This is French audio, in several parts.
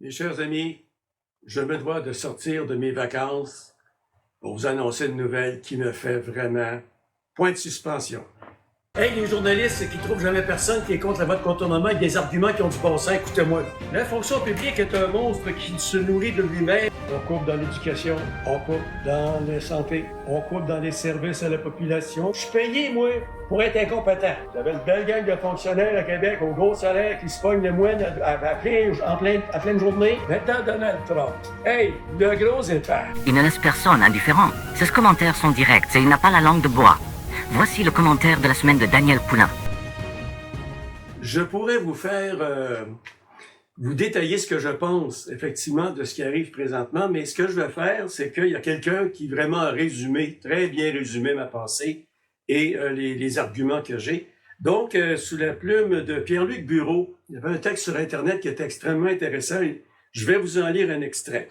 Mes chers amis, je me dois de sortir de mes vacances pour vous annoncer une nouvelle qui me fait vraiment point de suspension. Hey, les journalistes qui trouvent jamais personne qui est contre la vote contournement avec des arguments qui ont du bon sens, écoutez-moi. La fonction publique est un monstre qui se nourrit de lui-même. On coupe dans l'éducation, on coupe dans la santé, on coupe dans les services à la population. Je suis payé, moi, pour être incompétent. J'avais une belle gang de fonctionnaires à Québec au gros salaire qui se pognent le moine en pleine journée. Maintenant, Donald Trump. Hey, le gros épais. Il ne laisse personne indifférent. Ses commentaires sont directs et il n'a pas la langue de bois. Voici le commentaire de la semaine de Daniel Poulain. Je pourrais vous faire vous détailler ce que je pense effectivement de ce qui arrive présentement, mais ce que je vais faire, c'est qu'il y a quelqu'un qui vraiment a résumé, très bien résumé ma pensée et les arguments que j'ai. Donc, sous la plume de Pierre-Luc Bureau, il y avait un texte sur Internet qui était extrêmement intéressant. Je vais vous en lire un extrait.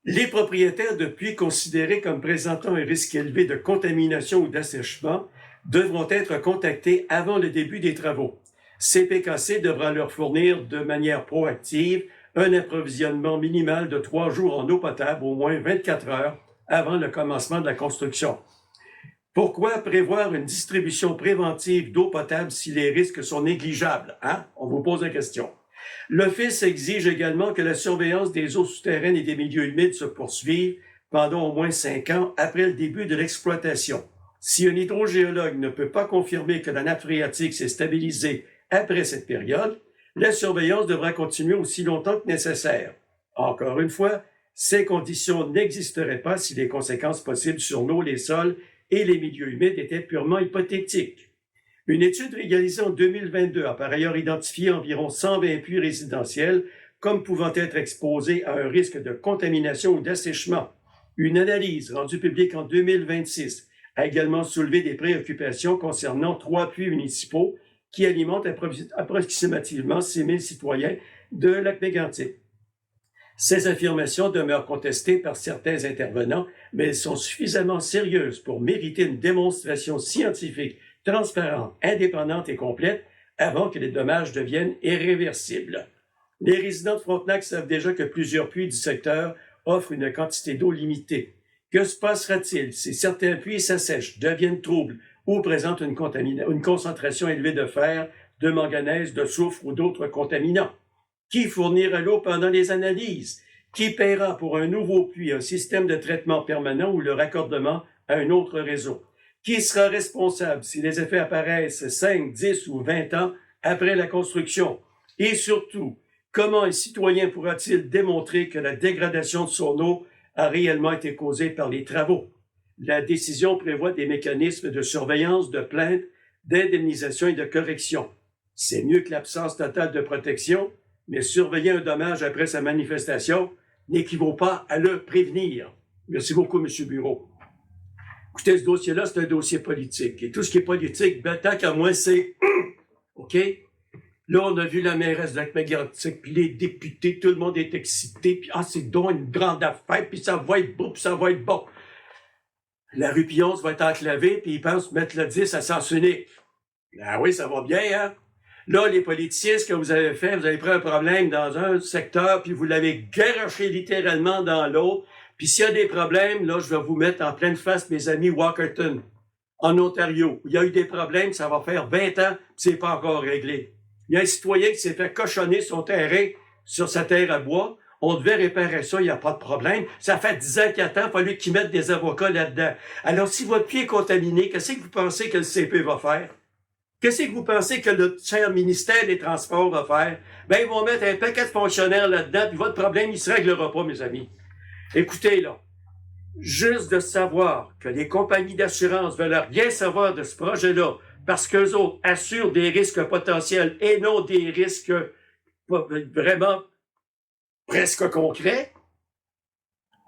Les propriétaires de puits considérés comme présentant un risque élevé de contamination ou d'assèchement devront être contactés avant le début des travaux. CPKC devra leur fournir de manière proactive un approvisionnement minimal de 3 jours en eau potable, au moins 24 heures avant le commencement de la construction. Pourquoi prévoir une distribution préventive d'eau potable si les risques sont négligeables? On vous pose la question. L'Office exige également que la surveillance des eaux souterraines et des milieux humides se poursuive pendant au moins 5 ans après le début de l'exploitation. Si un hydrogéologue ne peut pas confirmer que la nappe phréatique s'est stabilisée après cette période, la surveillance devra continuer aussi longtemps que nécessaire. Encore une fois, ces conditions n'existeraient pas si les conséquences possibles sur l'eau, les sols et les milieux humides étaient purement hypothétiques. Une étude réalisée en 2022 a par ailleurs identifié environ 120 puits résidentiels comme pouvant être exposés à un risque de contamination ou d'assèchement. Une analyse rendue publique en 2026 a également soulevé des préoccupations concernant 3 puits municipaux qui alimentent approximativement 6 000 citoyens de Lac-Mégantic. Ces affirmations demeurent contestées par certains intervenants, mais elles sont suffisamment sérieuses pour mériter une démonstration scientifique transparente, indépendante et complète avant que les dommages deviennent irréversibles. Les résidents de Frontenac savent déjà que plusieurs puits du secteur offrent une quantité d'eau limitée. Que se passera-t-il si certains puits s'assèchent, deviennent troubles ou présentent une concentration élevée de fer, de manganèse, de soufre ou d'autres contaminants? Qui fournira l'eau pendant les analyses? Qui paiera pour un nouveau puits, un système de traitement permanent ou le raccordement à un autre réseau? Qui sera responsable si les effets apparaissent 5, 10 ou 20 ans après la construction? Et surtout, comment un citoyen pourra-t-il démontrer que la dégradation de son eau a réellement été causée par les travaux? La décision prévoit des mécanismes de surveillance, de plainte, d'indemnisation et de correction. C'est mieux que l'absence totale de protection, mais surveiller un dommage après sa manifestation n'équivaut pas à le prévenir. Merci beaucoup, M. Bureau. Écoutez, ce dossier-là, c'est un dossier politique. Et tout ce qui est politique, tant qu'à moi, c'est OK? Là, on a vu la mairesse de Lac-Mégantic, puis les députés, tout le monde est excité, puis c'est donc une grande affaire, puis ça va être beau, puis ça va être bon. La rue Pionce va être enclavée, puis ils pensent mettre le 10 à sens unique. Ah oui, ça va bien, hein? Là, les politiciens, ce que vous avez fait, vous avez pris un problème dans un secteur, puis vous l'avez garoché littéralement dans l'autre. Puis s'il y a des problèmes, là, je vais vous mettre en pleine face mes amis Walkerton, en Ontario. Il y a eu des problèmes, ça va faire 20 ans, puis c'est pas encore réglé. Il y a un citoyen qui s'est fait cochonner son terrain sur sa terre à bois. On devait réparer ça, il n'y a pas de problème. Ça fait 10 ans qu'il attend, il a fallu qu'ils mettent des avocats là-dedans. Alors, si votre pied est contaminé, qu'est-ce que vous pensez que le CP va faire? Qu'est-ce que vous pensez que le cher ministère des Transports va faire? Ben, ils vont mettre un paquet de fonctionnaires là-dedans, puis votre problème, il ne se réglera pas, mes amis. Écoutez, là, juste de savoir que les compagnies d'assurance veulent rien savoir de ce projet-là, parce qu'eux autres assurent des risques potentiels et non des risques vraiment presque concrets.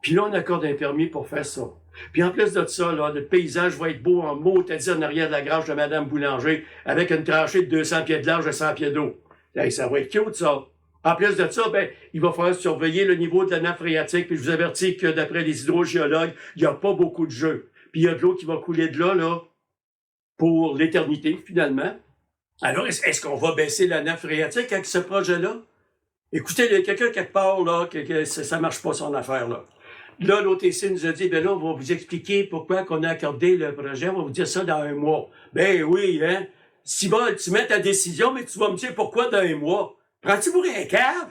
Puis là, on accorde un permis pour faire ça. Puis en plus de ça, là, le paysage va être beau en mots, t'as dit en arrière de la grange de Mme Boulanger, avec une tranchée de 200 pieds de large et 100 pieds d'eau. Hey, ça va être cute, ça. En plus de ça, il va falloir surveiller le niveau de la nappe phréatique, puis je vous avertis que d'après les hydrogéologues, il n'y a pas beaucoup de jeu. Puis il y a de l'eau qui va couler de là, pour l'éternité, finalement. Alors, est-ce qu'on va baisser la nappe phréatique avec ce projet-là? Écoutez, il y a quelqu'un quelque part, là, que ça marche pas son affaire, là. Là, l'OTC nous a dit, ben là, on va vous expliquer pourquoi qu'on a accordé le projet, on va vous dire ça dans un mois. Ben oui, hein. Si tu mets ta décision, mais tu vas me dire pourquoi dans un mois. Prends-tu pour un cave?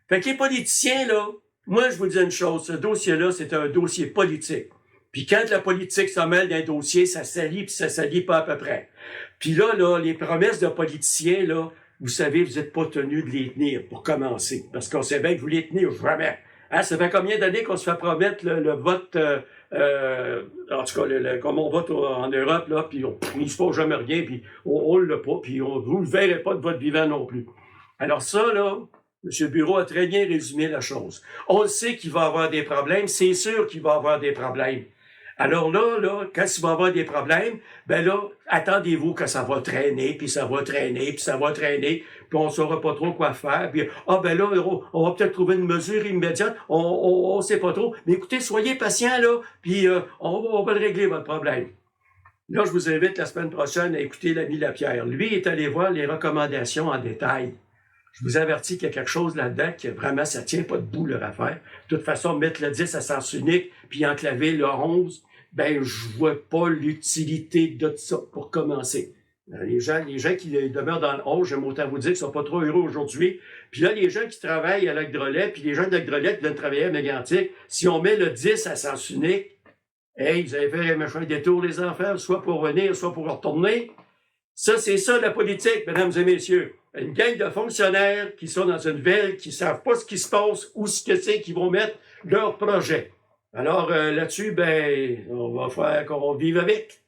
Fait que les politiciens, là, moi, je vous dis une chose, ce dossier-là, c'est un dossier politique. Puis quand la politique se mêle d'un dossier, ça s'allie, puis ça s'allie pas à peu près. Puis là, les promesses de politiciens, là, vous savez, vous n'êtes pas tenus de les tenir, pour commencer. Parce qu'on sait bien que vous les tenez jamais. Hein, ça fait combien d'années qu'on se fait promettre le vote, en tout cas, comme on vote en Europe, là, puis il ne se passe jamais rien, puis on ne l'a pas, puis vous ne le verrez pas de votre vivant non plus. Alors ça, là, M. Bureau a très bien résumé la chose. On le sait qu'il va y avoir des problèmes, c'est sûr qu'il va y avoir des problèmes. Alors là, quand il va y avoir des problèmes, ben là, attendez-vous que ça va traîner, puis ça va traîner, puis ça va traîner, puis on ne saura pas trop quoi faire, puis ben là, on va peut-être trouver une mesure immédiate, on sait pas trop. Mais écoutez, soyez patients, là, puis on va régler votre problème. Là, je vous invite la semaine prochaine à écouter l'ami Lapierre. Lui est allé voir les recommandations en détail. Je vous avertis qu'il y a quelque chose là-dedans que vraiment, ça tient pas debout leur affaire. De toute façon, mettre le 10 à sens unique, puis enclaver le 11, ben, je vois pas l'utilité de ça pour commencer. Les gens qui demeurent dans le 11, j'aime autant vous dire qu'ils sont pas trop heureux aujourd'hui. Puis là, les gens qui travaillent à Lac-Drolet, puis les gens de Lac-Drolet qui viennent travailler à Mégantic, si on met le 10 à sens unique, hey, vous allez faire un machin détour, les enfants, soit pour venir, soit pour retourner. Ça, c'est ça la politique, mesdames et messieurs. Une gang de fonctionnaires qui sont dans une ville, qui savent pas ce qui se passe, ou ce que c'est qu'ils vont mettre leur projet. Alors là-dessus, ben, on va faire qu'on vive avec.